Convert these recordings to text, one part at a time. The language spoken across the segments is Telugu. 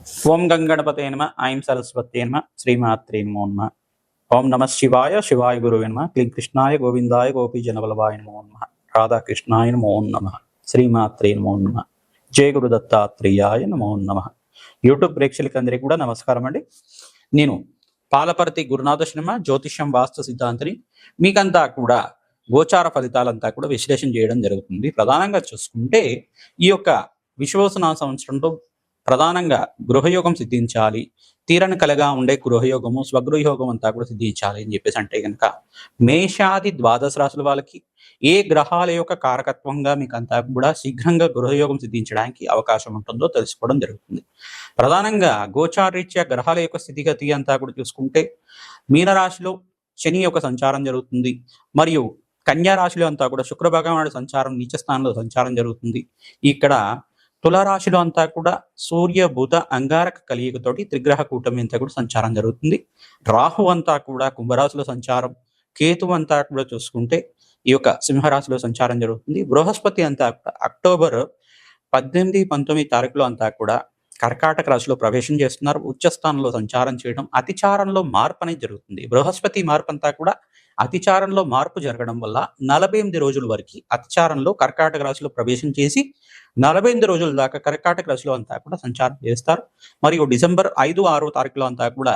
ఓం గంగణపతే నమ ఐం సరస్వతే నమ శ్రీమాత్రే నమో నమ. ఓం నమ శివాయ శివాయ గురువే నమ. క్లీం కృష్ణాయ గోవిందాయ గోపీజనవల్లభాయ నమో నమ. రాధాకృష్ణాయ నమో నమ. శ్రీమాత్రే నమో నమ. జయ గురు దత్తాత్రేయాయ నమో నమ. యూట్యూబ్ ప్రేక్షకులందరికీ కూడా నమస్కారం అండి. నేను పాలపర్తి గురునాథ శర్మ, జ్యోతిష్యం వాస్తు సిద్ధాంతిని. మీకంతా కూడా గోచార ఫలితాలంతా కూడా విశ్లేషణ చేయడం జరుగుతుంది. ప్రధానంగా చూసుకుంటే ఈ యొక్క విశ్వవసన సంవత్సరంలో ప్రధానంగా గృహయోగం సిద్ధించాలి, తీరని కలగా ఉండే గృహయోగము, స్వగృహయోగం అంతా కూడా సిద్ధించాలి అని చెప్పేసి అంటే కనుక మేషాది ద్వాదశ రాశుల వాళ్ళకి ఏ గ్రహాల యొక్క కారకత్వంగా మీకు అంతా కూడా శీఘ్రంగా గృహయోగం సిద్ధించడానికి అవకాశం ఉంటుందో తెలుసుకోవడం జరుగుతుంది. ప్రధానంగా గోచారీత్యా గ్రహాల యొక్క స్థితిగతి అంతా కూడా చూసుకుంటే మీనరాశిలో శని యొక్క సంచారం జరుగుతుంది, మరియు కన్యా రాశిలో అంతా కూడా శుక్ర భగవానుడి సంచారం నీచ స్థానంలో సంచారం జరుగుతుంది. ఇక్కడ తులారాశిలో అంతా కూడా సూర్య బుధ అంగారక కలియుగతోటి త్రిగ్రహ కూటమి అంతా కూడా సంచారం జరుగుతుంది. రాహు అంతా కూడా కుంభరాశిలో సంచారం, కేతు అంతా కూడా చూసుకుంటే ఈ యొక్క సింహరాశిలో సంచారం జరుగుతుంది. బృహస్పతి అంతా కూడా అక్టోబర్ 18, 19 తారీఖులో అంతా కూడా కర్కాటక రాశిలో ప్రవేశం చేస్తున్నారు. ఉచ్చస్థానంలో సంచారం చేయడం, అతిచారంలో మార్పు అనేది జరుగుతుంది. బృహస్పతి మార్పు అంతా కూడా అతిచారంలో మార్పు జరగడం వల్ల 48 రోజుల వరకు అతిచారంలో కర్కాటక రాశిలో ప్రవేశం చేసి 48 రోజుల దాకా కర్కాటక రాశిలో అంతా కూడా సంచారం చేస్తారు. మరియు డిసెంబర్ 5, 6 తారీఖులో అంతా కూడా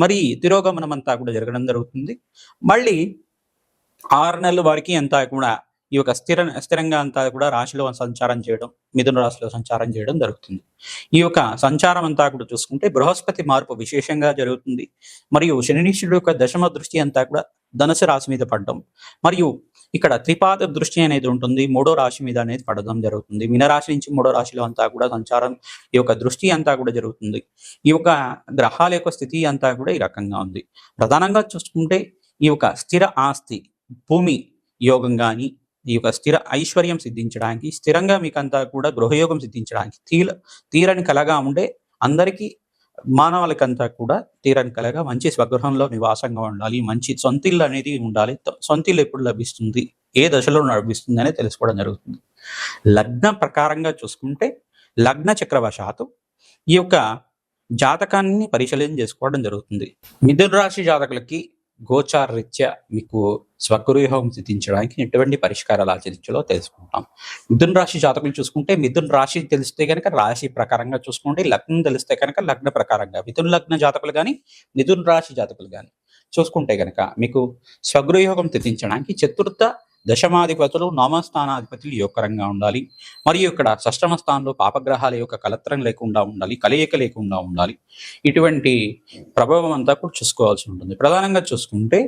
మరి తిరోగమనం అంతా కూడా జరగడం జరుగుతుంది. మళ్ళీ 6 నెలల వరకు అంతా కూడా ఈ యొక్క స్థిరంగా అంతా కూడా రాశిలో సంచారం చేయడం, మిథున రాశిలో సంచారం చేయడం జరుగుతుంది. ఈ యొక్క సంచారం అంతా కూడా చూసుకుంటే బృహస్పతి మార్పు విశేషంగా జరుగుతుంది. మరియు శనిశ్వరుడు యొక్క దశమ దృష్టి అంతా కూడా ధనుసు రాశి మీద పడడం, మరియు ఇక్కడ త్రిపాద దృష్టి అనేది ఉంటుంది, 3వ రాశి మీద అనేది పడడం జరుగుతుంది. మీనరాశి నుంచి 3వ రాశిలో అంతా కూడా సంచారం, ఈ యొక్క దృష్టి అంతా కూడా జరుగుతుంది. ఈ యొక్క గ్రహాల యొక్క స్థితి అంతా కూడా ఈ రకంగా ఉంది. ప్రధానంగా చూసుకుంటే ఈ యొక్క స్థిర ఆస్తి, భూమి యోగం కానీ, ఈ యొక్క స్థిర ఐశ్వర్యం సిద్ధించడానికి, స్థిరంగా మీకంతా కూడా గృహయోగం సిద్ధించడానికి, తీరని కలగా ఉండే అందరికీ మానవులకంతా కూడా తీరని కలగా మంచి స్వగృహంలో నివాసంగా ఉండాలి, మంచి సొంతిల్లు అనేది ఉండాలి. సొంతిల్లు ఎప్పుడు లభిస్తుంది, ఏ దశలో లభిస్తుంది అనేది తెలుసుకోవడం జరుగుతుంది. లగ్న ప్రకారంగా చూసుకుంటే లగ్న చక్రవశాత్తు ఈ యొక్క జాతకాన్ని పరిశీలన చేసుకోవడం జరుగుతుంది. మిథున రాశి జాతకులకి గోచార రీత్యా మీకు స్వగృహం సిద్ధించడానికి ఎటువంటి పరిష్కారాలు ఆచరించాలో తెలుసుకుంటాం. మిథున రాశి జాతకులు చూసుకుంటే మిథున రాశి తెలిస్తే కనుక రాశి ప్రకారంగా చూసుకుంటే, లగ్నం తెలిస్తే కనుక లగ్న ప్రకారంగా, మిథున లగ్న జాతకులు కానీ మిథున రాశి జాతకులు కానీ చూసుకుంటే కనుక మీకు స్వగృహయోగం సిద్ధించడానికి చతుర్థ దశమాధిపతులు, నామస్థానాధిపతులు యోగకరంగా ఉండాలి. మరియు ఇక్కడ షష్టమ స్థానంలో పాపగ్రహాల యొక్క కలత్రం లేకుండా ఉండాలి, కలయిక లేకుండా ఉండాలి. ఇటువంటి ప్రభావం అంతా కూడా చూసుకోవాల్సి ఉంటుంది. ప్రధానంగా చూసుకుంటే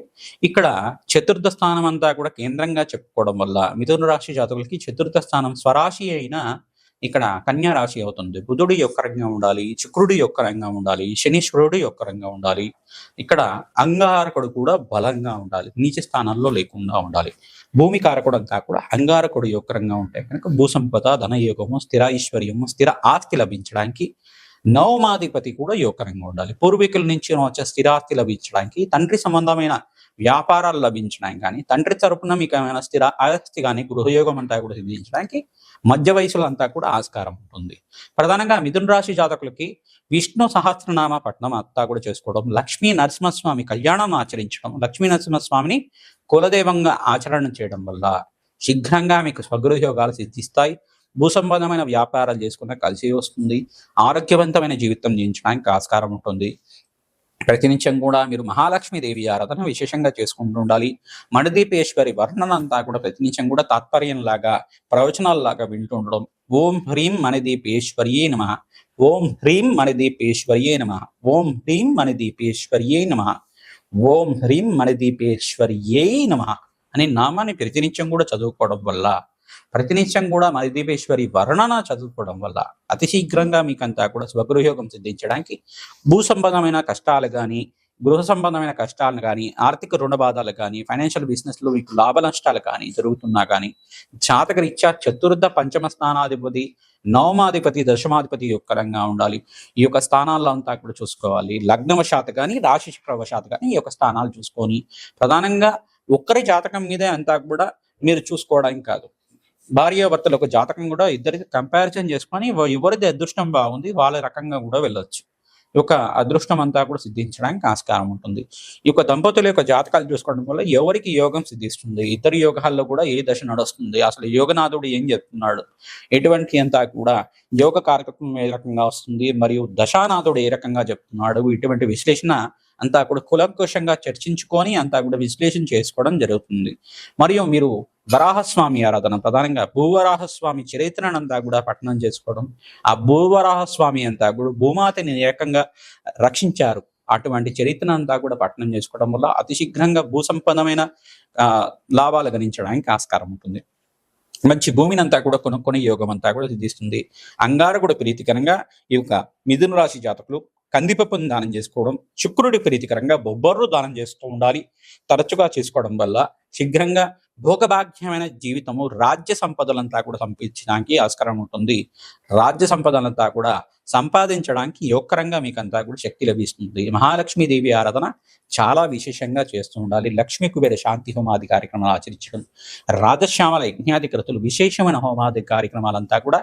ఇక్కడ చతుర్థ స్థానం అంతా కూడా కేంద్రంగా చెప్పుకోవడం వల్ల మిథున రాశి జాతకులకి చతుర్థ స్థానం స్వరాశి అయిన ఇక్కడ కన్యా రాశి అవుతుంది. బుధుడు యొక్కరంగా ఉండాలి, శుక్రుడు యొక్కరంగా ఉండాలి, శనీశ్వరుడు యొక్కరంగా ఉండాలి. ఇక్కడ అంగారకుడు కూడా బలంగా ఉండాలి, నీచ స్థానాల్లో లేకుండా ఉండాలి. భూమి కారకుడు అంతా కూడా అంగారకుడు యొక్కరంగా ఉంటే కనుక భూసంపద, ధనయోగము, స్థిరైశ్వర్యము, స్థిర ఆస్తి లభించడానికి నవమాధిపతి కూడా యోగకరంగా ఉండాలి. పూర్వీకుల నుంచి వచ్చే స్థిరాస్తి లభించడానికి, తండ్రి సంబంధమైన వ్యాపారాలు లభించడానికి కానీ, తండ్రి తరపున మీకు ఏమైనా స్థిర ఆస్తి కానీ గృహయోగం అంతా కూడా సిద్ధించడానికి మధ్య వయసులో అంతా కూడా ఆస్కారం ఉంటుంది. ప్రధానంగా మిథున రాశి జాతకులకి విష్ణు సహస్రనామ పఠనం అంతా కూడా చేసుకోవడం, లక్ష్మీ నరసింహస్వామి కళ్యాణం ఆచరించడం, లక్ష్మీ నరసింహస్వామిని కులదైవంగా ఆచరణ చేయడం వల్ల శీఘ్రంగా మీకు స్వగృహయోగాలు సిద్ధిస్తాయి. భూసంబంధమైన వ్యాపారాలు చేసుకున్న కలిసి వస్తుంది. ఆరోగ్యవంతమైన జీవితం జీవించడానికి ఆస్కారం ఉంటుంది. ప్రతినిత్యం కూడా మీరు మహాలక్ష్మీదేవి ఆరాధన విశేషంగా చేసుకుంటూ ఉండాలి. మణిదీపేశ్వరి వర్ణన అంతా కూడా ప్రతినిత్యం కూడా తాత్పర్యంలాగా, ప్రవచనాలలాగా వింటూ ఉండడం. ఓం హ్రీం మణిదీపేశ్వర్యే నమః, ఓం హ్రీం మణిదీపేశ్వర్యే నమః, ఓం హ్రీం మణిదీపేశ్వర్యే నమః, ఓం హ్రీం మణిదీపేశ్వర్యే నమః అనే నామాన్ని ప్రతినిత్యం కూడా చదువుకోవడం వల్ల, ప్రతినిత్యం కూడా మణిదీపేశ్వరి వర్ణన చదువుకోవడం వల్ల అతి శీఘ్రంగా మీకంతా కూడా స్వగృహయోగం సిద్ధించడానికి భూ సంబంధమైన కష్టాలు కానీ, గృహ సంబంధమైన కష్టాలు కానీ, ఆర్థిక రుణ బాధలు కానీ, ఫైనాన్షియల్ బిజినెస్లో మీకు లాభ నష్టాలు కానీ జరుగుతున్నా కానీ జాతకరీత్యా చతుర్థ పంచమ స్థానాధిపతి, నవమాధిపతి, దశమాధిపతి యొక్కరంగా ఉండాలి. ఈ యొక్క స్థానాల్లో అంతా కూడా చూసుకోవాలి. లగ్నవశాత్ కానీ, రాశి చక్రవశాత్ కానీ ఈ యొక్క స్థానాలు చూసుకొని, ప్రధానంగా ఒక్కరి జాతకం మీదే అంతా కూడా మీరు చూసుకోవడానికి కాదు, భార్యాభర్తల యొక్క జాతకం కూడా ఇద్దరికి కంపారిజన్ చేసుకొని ఎవరిది అదృష్టం బాగుంది వాళ్ళ రకంగా కూడా వెళ్ళొచ్చు. ఈ యొక్క అదృష్టం అంతా కూడా సిద్ధించడానికి ఆస్కారం ఉంటుంది. ఈ యొక్క దంపతుల యొక్క జాతకాలు చూసుకోవడం వల్ల ఎవరికి యోగం సిద్ధిస్తుంది, ఇద్దరు యోగాల్లో కూడా ఏ దశ నడుస్తుంది, అసలు యోగనాథుడు ఏం చెప్తున్నాడు, ఎటువంటి అంతా కూడా యోగ కారకత్వం ఏ రకంగా వస్తుంది, మరియు దశానాథుడు ఏ రకంగా చెప్తున్నాడు, ఇటువంటి విశ్లేషణ అంతా కూడా కులంకుషంగా చర్చించుకొని అంతా కూడా విశ్లేషణ చేసుకోవడం జరుగుతుంది. మరియు మీరు వరాహస్వామి ఆరాధన, ప్రధానంగా భూవరాహస్వామి చరిత్రనంతా కూడా పఠనం చేసుకోవడం, ఆ భూవరాహస్వామి అంతా కూడా భూమాతని ఏ రకంగా రక్షించారు అటువంటి చరిత్ర అంతా కూడా పఠనం చేసుకోవడం వల్ల అతి శీఘ్రంగా భూసంపన్నమైన లాభాలు గణించడానికి ఆస్కారం ఉంటుంది. మంచి భూమిని అంతా కూడా కొనుక్కొని యోగం అంతా కూడా సిద్ధిస్తుంది. అంగారకుడు ప్రీతికరంగా ఈ యొక్క మిథున రాశి జాతకులు కందిపప్పును దానం చేసుకోవడం, శుక్రుడి ప్రీతికరంగా బొబ్బర్రు దానం చేస్తూ ఉండాలి. తరచుగా చేసుకోవడం వల్ల శీఘ్రంగా భోగభాగ్యమైన జీవితము, రాజ్య సంపదలంతా కూడా సంపాదించడానికి ఆస్కారం ఉంటుంది. రాజ్య సంపదలంతా కూడా సంపాదించడానికి యోగకరంగా మీకంతా కూడా శక్తి లభిస్తుంది. మహాలక్ష్మీదేవి ఆరాధన చాలా విశేషంగా చేస్తూ ఉండాలి. లక్ష్మీ కుబేర శాంతి హోమాది కార్యక్రమాలు ఆచరించడం, రాజశ్యామల యజ్ఞాది కృతులు, విశేషమైన హోమాది కార్యక్రమాలంతా కూడా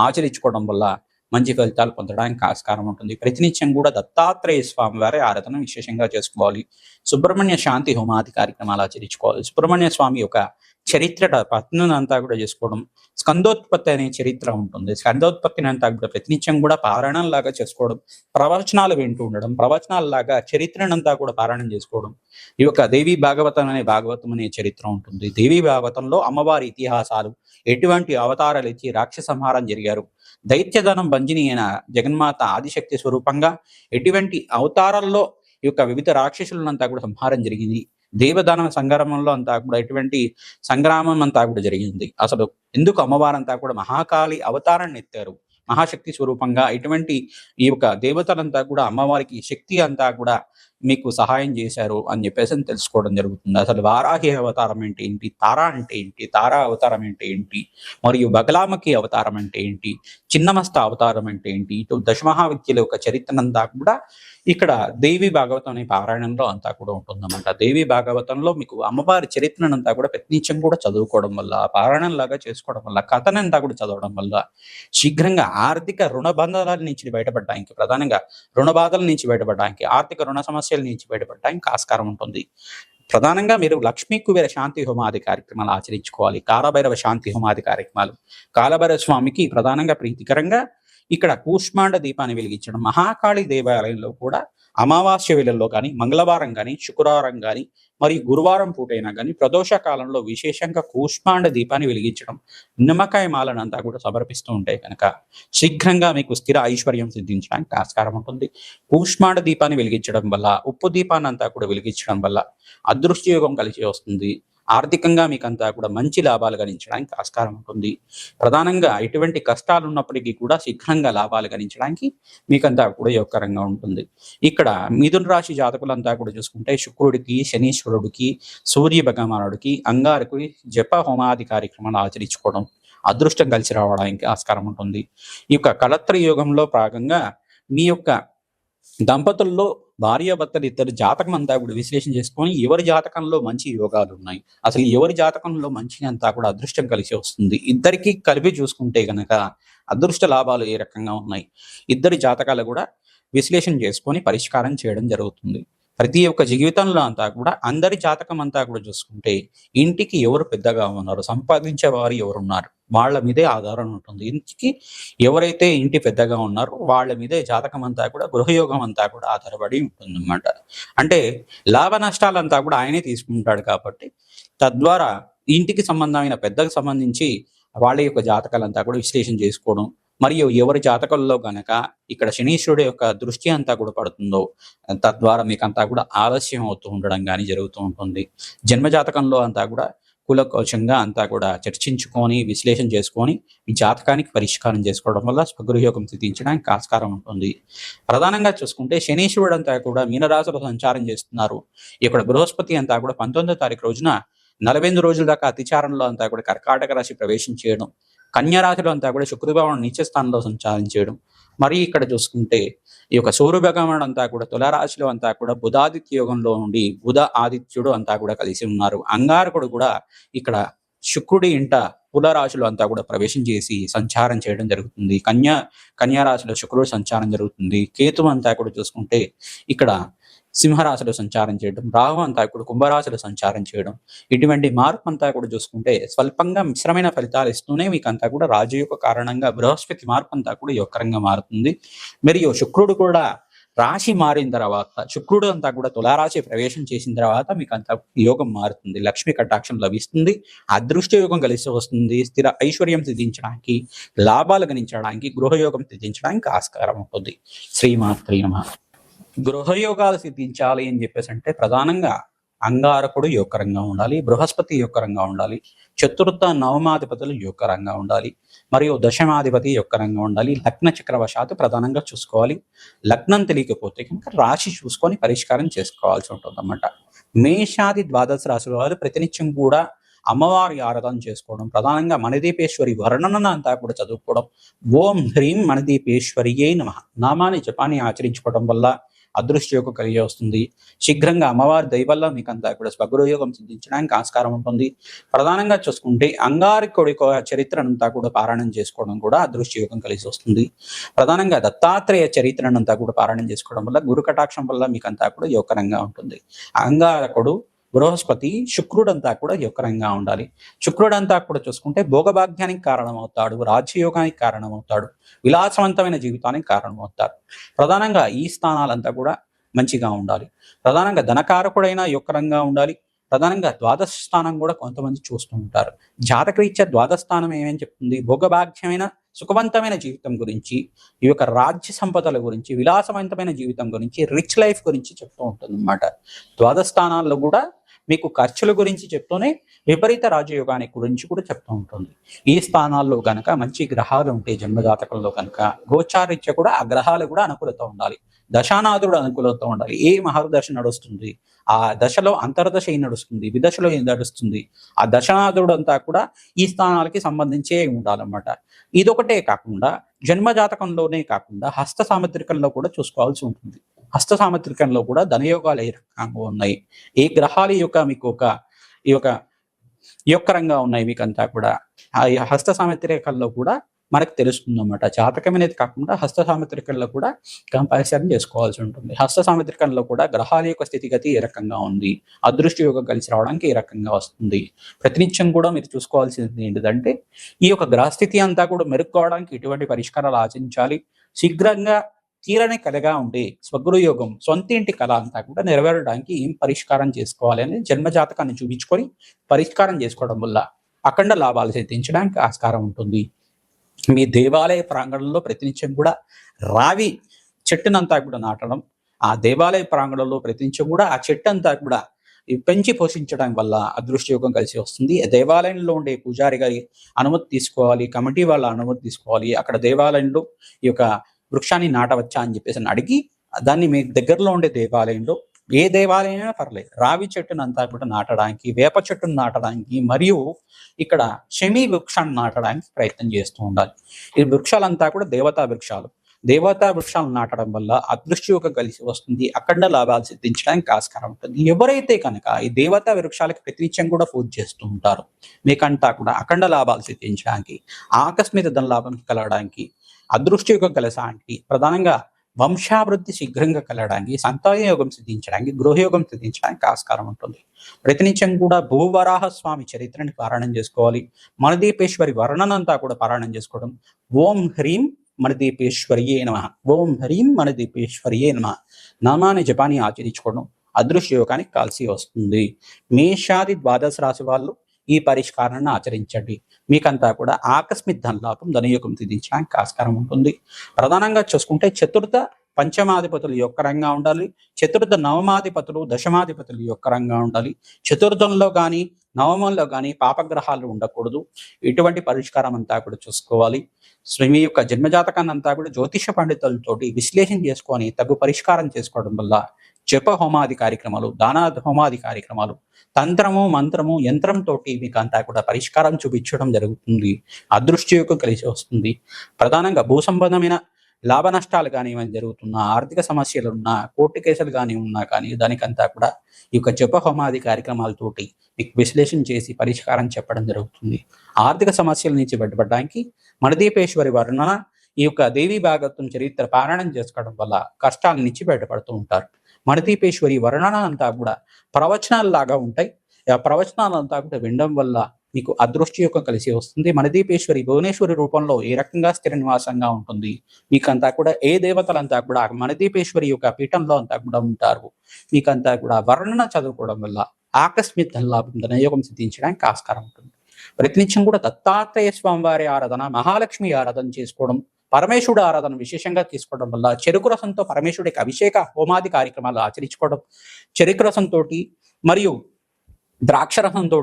ఆచరించుకోవడం వల్ల మంచి ఫలితాలు పొందడానికి ఆస్కారం ఉంటుంది. ప్రతినిత్యం కూడా దత్తాత్రేయ స్వామి వారి ఆరాధన విశేషంగా చేసుకోవాలి. సుబ్రహ్మణ్య శాంతి హోమాది కార్యక్రమాలు ఆచరించుకోవాలి. సుబ్రహ్మణ్య స్వామి యొక్క చరిత్ర పత్నిని అంతా కూడా చేసుకోవడం, స్కందోత్పత్తి అనే చరిత్ర ఉంటుంది. స్కందోత్పత్తిని అంతా కూడా ప్రతినిత్యం కూడా పారాయణం లాగా చేసుకోవడం, ప్రవచనాలు వింటూ ఉండడం, ప్రవచనాల లాగా చరిత్రనంతా కూడా పారాయణం చేసుకోవడం. ఈ యొక్క దేవి భాగవతం అనే చరిత్ర ఉంటుంది. దేవి భాగవతంలో అమ్మవారి ఇతిహాసాలు, ఎటువంటి అవతారాలు ఇచ్చి రాక్షస సంహారం జరిగారు, దైత్యధనం బంజిని అయిన జగన్మాత ఆదిశక్తి స్వరూపంగా ఎటువంటి అవతారాల్లో ఈ యొక్క వివిధ రాక్షసులంతా కూడా సంహారం జరిగింది, దేవదానవ సంగ్రామంలో అంతా కూడా ఎటువంటి సంగ్రామం అంతా కూడా జరిగింది, అసలు ఎందుకు అమ్మవారంతా కూడా మహాకాళి అవతారాన్ని ఎత్తారు, మహాశక్తి స్వరూపంగా ఇటువంటి ఈ యొక్క దేవతలంతా కూడా అమ్మవారికి శక్తి అంతా కూడా మీకు సహాయం చేశారు అని చెప్పేసి తెలుసుకోవడం జరుగుతుంది. అసలు వారాహి అవతారం అంటే ఏంటి, తారా అంటే ఏంటి, తారా అవతారం అంటే ఏంటి, మరియు బగలామకి అవతారం అంటే ఏంటి, చిన్నమస్త అవతారం అంటే ఏంటి, ఇటు దశమహావిద్యల యొక్క చరిత్రనంతా కూడా ఇక్కడ దేవి భాగవతం అనే పారాయణంలో అంతా కూడా ఉంటుందన్నమాట. దేవి భాగవతంలో మీకు అమ్మవారి చరిత్రనంతా కూడా ప్రతినిత్యం కూడా చదువుకోవడం వల్ల, పారాయణం లాగా చేసుకోవడం వల్ల, కథనంతా కూడా చదవడం వల్ల శీఘ్రంగా ఆర్థిక రుణ బంధాల నుంచి బయటపడడానికి, ప్రధానంగా రుణ బాధల నుంచి బయటపడడానికి, ఆర్థిక రుణ సమస్యల నుంచి బయటపడడానికి ఆస్కారం ఉంటుంది. ప్రధానంగా మీరు లక్ష్మీ కుబేర శాంతి హోమాది కార్యక్రమాలు ఆచరించుకోవాలి. కాలభైరవ శాంతి హోమాది కార్యక్రమాలు, కాలభైరవ స్వామికి ప్రధానంగా ప్రీతికరంగా ఇక్కడ కూష్మాండ దీపాన్ని వెలిగించడం, మహాకాళి దేవాలయంలో కూడా అమావాస్య వేళల్లో కానీ, మంగళవారం కానీ, శుక్రవారం కానీ, మరియు గురువారం పూటైనా కానీ ప్రదోష కాలంలో విశేషంగా కూష్మాండ దీపాన్ని వెలిగించడం, నిమ్మకాయ మాలనంతా కూడా సమర్పిస్తూ ఉంటే కనుక శీఘ్రంగా మీకు స్థిర ఐశ్వర్యం సిద్ధించడానికి ఆస్కారం ఉంటుంది. కూష్మాండ దీపాన్ని వెలిగించడం వల్ల, ఉప్పు దీపాన్ని అంతా కూడా వెలిగించడం వల్ల అదృష్టయోగం కలిసి వస్తుంది. ఆర్థికంగా మీకంతా కూడా మంచి లాభాలు గణించడానికి ఆస్కారం ఉంటుంది. ప్రధానంగా ఎటువంటి కష్టాలు ఉన్నప్పటికీ కూడా శీఘ్రంగా లాభాలు గణించడానికి మీకంతా కూడా యోగకరంగా ఉంటుంది. ఇక్కడ మిథున రాశి జాతకులంతా కూడా చూసుకుంటే శుక్రుడికి, శనీశ్వరుడికి, సూర్య భగవానుడికి, అంగారకుడి జప హోమాది కార్యక్రమాలు ఆచరించుకోవడం అదృష్టం కలిసి రావడానికి ఆస్కారం ఉంటుంది. ఈ యొక్క కలత్ర యోగంలో భాగంగా మీ యొక్క దంపతుల్లో భార్యాభర్తలు ఇద్దరు జాతకం అంతా కూడా విశ్లేషణ చేసుకొని ఎవరి జాతకంలో మంచి యోగాలు ఉన్నాయి, అసలు ఎవరి జాతకంలో మంచి అంతా కూడా అదృష్టం కలిసి వస్తుంది, ఇద్దరికి కలిపి చూసుకుంటే గనక అదృష్ట లాభాలు ఏ రకంగా ఉన్నాయి, ఇద్దరి జాతకాలు కూడా విశ్లేషణ చేసుకొని పరిష్కారం చేయడం జరుగుతుంది. ప్రతి ఒక్క జీవితంలో అంతా కూడా అందరి జాతకం అంతా కూడా చూసుకుంటే ఇంటికి ఎవరు పెద్దగా ఉన్నారు, సంపాదించే వారు ఎవరున్నారు, వాళ్ళ మీదే ఆధారం ఉంటుంది. ఇంటికి ఎవరైతే ఇంటి పెద్దగా ఉన్నారో వాళ్ళ మీదే జాతకం అంతా కూడా, గృహయోగం అంతా కూడా ఆధారపడి ఉంటుంది అన్నమాట. అంటే లాభ నష్టాలంతా కూడా ఆయనే తీసుకుంటాడు కాబట్టి తద్వారా ఇంటికి సంబంధమైన పెద్దకు సంబంధించి వాళ్ళ యొక్క జాతకాలంతా కూడా విశ్లేషణ చేసుకోవడం, మరియు ఎవరి జాతకంలో గనక ఇక్కడ శనీశ్వరుడు యొక్క దృష్టి అంతా కూడా పడుతుందో తద్వారా మీకంతా కూడా ఆలస్యం అవుతూ ఉండడం కానీ జరుగుతూ ఉంటుంది. జన్మజాతకంలో అంతా కూడా కులకోశంగా అంతా కూడా చర్చించుకొని విశ్లేషణ చేసుకొని ఈ జాతకానికి పరిష్కారం చేసుకోవడం వల్ల స్వగృహయోగం సిద్ధించడానికి ఆస్కారం ఉంటుంది. ప్రధానంగా చూసుకుంటే శనీశ్వరుడు అంతా కూడా మీనరాశిలో సంచారం చేస్తున్నారు. ఇక్కడ బృహస్పతి అంతా కూడా 19వ తారీఖు రోజున 48 రోజుల దాకా అతిచారంలో అంతా కూడా కర్కాటక రాశి ప్రవేశం చేయడం, కన్యారాశిలో అంతా కూడా శుక్రభగవానుడు నీచ స్థానంలో సంచారం చేయడం, మరి ఇక్కడ చూసుకుంటే ఈ యొక్క సూర్య భగవానుడు అంతా కూడా తులారాశిలో అంతా కూడా బుధాదిత్య యోగంలో నుండి బుధ ఆదిత్యుడు అంతా కూడా కలిసి ఉన్నారు. అంగారకుడు కూడా ఇక్కడ శుక్రుడి ఇంట తులారాశిలో అంతా కూడా ప్రవేశం చేసి సంచారం చేయడం జరుగుతుంది. కన్యారాశిలో శుక్రుడు సంచారం జరుగుతుంది. కేతు అంతా కూడా చూసుకుంటే ఇక్కడ సింహరాశిలో సంచారం చేయడం, రాహు అంతా కూడా కుంభరాశిలో సంచారం చేయడం, ఇటువంటి మార్పు అంతా కూడా చూసుకుంటే స్వల్పంగా మిశ్రమైన ఫలితాలు ఇస్తూనే మీకు అంతా కూడా రాజయోగ కారణంగా బృహస్పతి మార్పు అంతా కూడా యోగకరంగా మారుతుంది. మరియు శుక్రుడు కూడా రాశి మారిన తర్వాత, శుక్రుడు అంతా కూడా తులారాశి ప్రవేశం చేసిన తర్వాత మీకు అంతా యోగం మారుతుంది. లక్ష్మి కటాక్షం లభిస్తుంది, అదృష్ట యోగం కలిసి వస్తుంది, స్థిర ఐశ్వర్యం సిద్ధించడానికి, లాభాలు గణించడానికి, గృహయోగం సిద్ధించడానికి ఆస్కారం ఉంటుంది. శ్రీమాత్రే నమః. గృహయోగాలు సిద్ధించాలి అని చెప్పేసి అంటే ప్రధానంగా అంగారకుడు యోగకరంగా ఉండాలి, బృహస్పతి యోగకరంగా ఉండాలి, చతుర్థ నవమాధిపతులు యోగకరంగా ఉండాలి, మరియు దశమాధిపతి యోగకరంగా ఉండాలి. లగ్న చక్రవశాత్తు ప్రధానంగా చూసుకోవాలి. లగ్నం తెలియకపోతే కనుక రాశి చూసుకొని పరిష్కారం చేసుకోవాల్సి ఉంటుంది అన్నమాట. మేషాది ద్వాదశ రాశుల వారు ప్రతినిత్యం కూడా అమ్మవారి ఆరాధన చేసుకోవడం, ప్రధానంగా మణిదీపేశ్వరి వర్ణన అంతా కూడా చదువుకోవడం, ఓం హ్రీం మణిదీపేశ్వరియే నమః నామాన్ని జపాన్ని ఆచరించుకోవడం వల్ల అదృష్టయోగం కలిగి వస్తుంది. శీఘ్రంగా అమ్మవారి దయ వల్ల మీకు అంతా కూడా స్వగృహయోగం సిద్ధించడానికి ఆస్కారం ఉంటుంది. ప్రధానంగా చూసుకుంటే అంగారకుడి చరిత్రనంతా కూడా పారాయణం చేసుకోవడం కూడా అదృష్టయోగం కలిసి వస్తుంది. ప్రధానంగా దత్తాత్రేయ చరిత్రనంతా కూడా పారాయణం చేసుకోవడం వల్ల గురు కటాక్షం వల్ల మీకు అంతా కూడా యోగకరంగా ఉంటుంది. అంగారకుడు, బృహస్పతి, శుక్రుడంతా కూడా యోగకరంగా ఉండాలి. శుక్రుడంతా కూడా చూసుకుంటే భోగభాగ్యానికి కారణమవుతాడు, రాజ్యయోగానికి కారణమవుతాడు, విలాసవంతమైన జీవితానికి కారణమవుతాడు. ప్రధానంగా ఈ స్థానాలంతా కూడా మంచిగా ఉండాలి. ప్రధానంగా ధనకారకుడైన యోగకరంగా ఉండాలి. ప్రధానంగా ద్వాదశ స్థానం కూడా కొంతమంది చూస్తూ ఉంటారు. జాతకరీత్యా ద్వాదశ స్థానం ఏమని చెప్తుంది? భోగభాగ్యమైన సుఖవంతమైన జీవితం గురించి, ఈ యొక్క రాజ్య సంపదల గురించి, విలాసవంతమైన జీవితం గురించి, రిచ్ లైఫ్ గురించి చెప్తూ ఉంటుంది అన్నమాట. ద్వాదశ స్థానాల్లో కూడా మీకు ఖర్చుల గురించి చెప్తూనే విపరీత రాజయోగానికి గురించి కూడా చెప్తూ ఉంటుంది. ఈ స్థానాల్లో గనక మంచి గ్రహాలు ఉంటే జన్మజాతకంలో కనుక గోచారీత్య కూడా ఆ గ్రహాలు కూడా అనుకూలత ఉండాలి. దశానాథుడు అనుకూలత ఉండాలి. ఏ మహర్దశ నడుస్తుంది, ఆ దశలో అంతర్దశ ఏం నడుస్తుంది, విదశలో ఏం నడుస్తుంది, ఆ దశనాథుడు అంతా కూడా ఈ స్థానాలకి సంబంధించే ఉండాలన్నమాట. ఇదొకటే కాకుండా జన్మజాతకంలోనే కాకుండా హస్త సాముద్రికంలో కూడా చూసుకోవాల్సి ఉంటుంది. హస్త సాముద్రికంలో కూడా ధనయోగాలు ఏ రకంగా ఉన్నాయి, ఏ గ్రహాల యొక్క మీకు ఈ యొక్క యోగకరంగా ఉన్నాయి, మీకు అంతా కూడా ఆ హస్త సాముద్రికంలో కూడా మనకు తెలుస్తుంది అన్నమాట. జాతకం అనేది కాకుండా హస్త సాముద్రికంలో కూడా కంపారిజన్ చేసుకోవాల్సి ఉంటుంది. హస్త సాముద్రికంలో కూడా గ్రహాల యొక్క స్థితిగతి ఏ రకంగా ఉంది, అదృష్ట యోగం కలిసి రావడానికి ఏ రకంగా వస్తుంది. ప్రతినిత్యం కూడా మీరు చూసుకోవాల్సింది ఏంటిదంటే ఈ యొక్క గ్రహస్థితి అంతా కూడా మెరుక్కోవడానికి ఎటువంటి పరిష్కారాలు ఆచరించాలి, శీఘ్రంగా తీరని కలగా ఉండే స్వగృహయోగం, సొంత ఇంటి కళ అంతా కూడా నెరవేరడానికి ఏం పరిష్కారం చేసుకోవాలి అనేది జన్మజాతకాన్ని చూపించుకొని పరిష్కారం చేసుకోవడం వల్ల అఖండ లాభాలు సిద్ధించడానికి ఆస్కారం ఉంటుంది. మీ దేవాలయ ప్రాంగణంలో ప్రతినిత్యం కూడా రావి చెట్టునంతా కూడా నాటడం, ఆ దేవాలయ ప్రాంగణంలో ప్రతినిత్యం కూడా ఆ చెట్టు అంతా కూడా పెంచి పోషించడం వల్ల అదృష్టయోగం కలిసి వస్తుంది. దేవాలయంలో ఉండే పూజారి గారి అనుమతి తీసుకోవాలి, కమిటీ వాళ్ళ అనుమతి తీసుకోవాలి. అక్కడ దేవాలయంలో ఈ యొక్క వృక్షాన్ని నాటవచ్చా అని చెప్పేసి అడిగి దాన్ని మీ దగ్గరలో ఉండే దేవాలయంలో, ఏ దేవాలయమైనా పర్లేదు, రావి చెట్టును అంతా కూడా నాటడానికి, వేప చెట్టును నాటడానికి, మరియు ఇక్కడ శమీ వృక్షాన్ని నాటడానికి ప్రయత్నం చేస్తూ ఉండాలి. ఈ వృక్షాలంతా కూడా దేవతా వృక్షాలు. దేవతా వృక్షాలను నాటడం వల్ల అదృష్టయోగం కలిసి వస్తుంది, అఖండ లాభాలు సిద్ధించడానికి ఆస్కారం ఉంటుంది. ఎవరైతే కనుక ఈ దేవతా వృక్షాలకి ప్రతినిత్యం కూడా పూజ చేస్తూ ఉంటారో మీకంతా కూడా అఖండ లాభాలు సిద్ధించడానికి, ఆకస్మిక ధన లాభం కలగడానికి, అదృష్టయోగం కలగడానికి, ప్రధానంగా వంశాభివృద్ధి శీఘ్రంగా కలగడానికి, సంతాన యోగం సిద్ధించడానికి, గృహయోగం సిద్ధించడానికి ఆస్కారం ఉంటుంది. ప్రతినిత్యం కూడా భూవరాహ స్వామి చరిత్రని పారాయణం చేసుకోవాలి. మణిదీపేశ్వరి వర్ణనంతా కూడా పారాయణం చేసుకోవడం. ఓం హ్రీం మణిదీపేశ్వరియే నమః, ఓం హ్రీం మణిదీపేశ్వరియే నమః నామాన్ని జపాన్ని ఆచరించుకోవడం అదృష్టయోగానికి కలిసి వస్తుంది. మేషాది ద్వాదశ రాశి వాళ్ళు ఈ పరిష్కారాన్ని ఆచరించండి. మీకంతా కూడా ఆకస్మిక ధనలాభం, ధనయోగం సిద్ధించడానికి ఆస్కారం ఉంటుంది. ప్రధానంగా చూసుకుంటే చతుర్థ పంచమాధిపతులు యొక్కరంగా ఉండాలి, చతుర్థ నవమాధిపతులు, దశమాధిపతులు యొక్కరంగా ఉండాలి. చతుర్థంలో కానీ నవమంలో కానీ పాపగ్రహాలు ఉండకూడదు. ఇటువంటి పరిష్కారం అంతా కూడా చూసుకోవాలి. మీ యొక్క జన్మజాతకాన్ని అంతా కూడా జ్యోతిష పండితులతోటి విశ్లేషణ చేసుకొని తగు పరిష్కారం చేసుకోవడం వల్ల జప హోమాది కార్యక్రమాలు, దాన హోమాది కార్యక్రమాలు, తంత్రము, మంత్రము, యంత్రంతో మీకు అంతా కూడా పరిష్కారం చూపించడం జరుగుతుంది. అదృష్టయోగం కలిసి వస్తుంది. ప్రధానంగా భూ సంబంధమైన లాభ నష్టాలు కానీ ఏమైనా జరుగుతున్నా, ఆర్థిక సమస్యలు ఉన్నా, కోర్టు కేసులు కానీ ఉన్నా కానీ దానికంతా కూడా ఈ యొక్క జప హోమాది కార్యక్రమాలతోటి మీకు విశ్లేషణ చేసి పరిష్కారం చెప్పడం జరుగుతుంది. ఆర్థిక సమస్యల నుంచి బయటపడడానికి మణిదీపేశ్వరి వర్ణన ఈ యొక్క దేవీ భాగవతం చరిత్ర పారాయణం చేసుకోవడం వల్ల కష్టాల నుంచి బయటపడుతూ ఉంటారు. మణిదీపేశ్వరి వర్ణన అంతా కూడా ప్రవచనాల్లాగా ఉంటాయి. ఆ ప్రవచనాలంతా కూడా వినడం వల్ల మీకు అదృష్టి యొక్క కలిసి వస్తుంది. మణిదీపేశ్వరి భువనేశ్వరి రూపంలో ఏ రకంగా స్థిర నివాసంగా ఉంటుంది, మీకంతా కూడా ఏ దేవతలంతా కూడా మణిదీపేశ్వరి యొక్క పీఠంలో అంతా కూడా ఉంటారు. మీకంతా కూడా వర్ణన చదువుకోవడం వల్ల ఆకస్మిక లాభం ధనయోగం సిద్ధించడానికి ఆస్కారం ఉంటుంది. ప్రతినిత్యం కూడా దత్తాత్రేయ స్వామివారి ఆరాధన, మహాలక్ష్మి ఆరాధన చేసుకోవడం, పరమేశ్వరుడు ఆరాధన విశేషంగా తీసుకోవడం వల్ల చెరుకు రసంతో పరమేశ్వరుడికి అభిషేక హోమాది కార్యక్రమాలు ఆచరించుకోవడం, చెరుకు రసంతో మరియు ద్రాక్ష రసంతో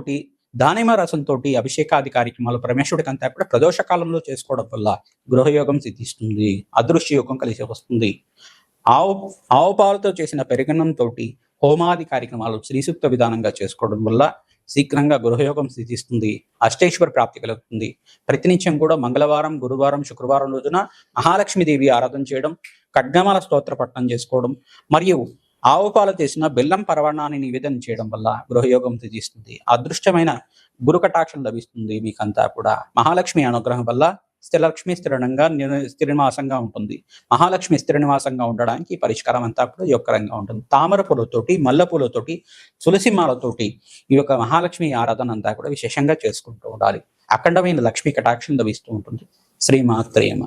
దానిమ్మ రసంతో అభిషేకాది కార్యక్రమాలు పరమేశ్వరుడికి అంతా కూడా ప్రదోష కాలంలో చేసుకోవడం వల్ల గృహయోగం సిద్ధిస్తుంది, అదృశ్య యోగం కలిసి వస్తుంది. ఆవు పాలతో చేసిన పెరుగన్నంతో హోమాది కార్యక్రమాలు శ్రీసూక్త విధానంగా చేసుకోవడం వల్ల శీఘ్రంగా గృహయోగం సిద్ధిస్తుంది, అష్టేశ్వర ప్రాప్తి కలుగుతుంది. ప్రతినిత్యం కూడా మంగళవారం, గురువారం, శుక్రవారం రోజున మహాలక్ష్మీదేవి ఆరాధన చేయడం, ఖడ్గమాల స్తోత్ర పఠనం చేసుకోవడం మరియు ఆవు పాలు చేసిన బెల్లం పరవాణాన్ని నివేదన చేయడం వల్ల గృహయోగం సిద్ధిస్తుంది, అదృష్టమైన గురు కటాక్షం లభిస్తుంది. మీకంతా కూడా మహాలక్ష్మి అనుగ్రహం వల్ల స్థిరలక్ష్మి స్థిర నివాసంగా ఉంటుంది. మహాలక్ష్మి స్థిర నివాసంగా ఉండడానికి పరిష్కారం అంతా కూడా యొక్కరంగా ఉంటుంది. తామర పూలతోటి, మల్లె పూలతోటి, తులసి మాలతోటి ఈ యొక్క మహాలక్ష్మి ఆరాధన అంతా కూడా విశేషంగా చేసుకుంటూ ఉండాలి. అఖండమైన లక్ష్మీ కటాక్షం లభిస్తూ ఉంటుంది. శ్రీమాత్రేమ.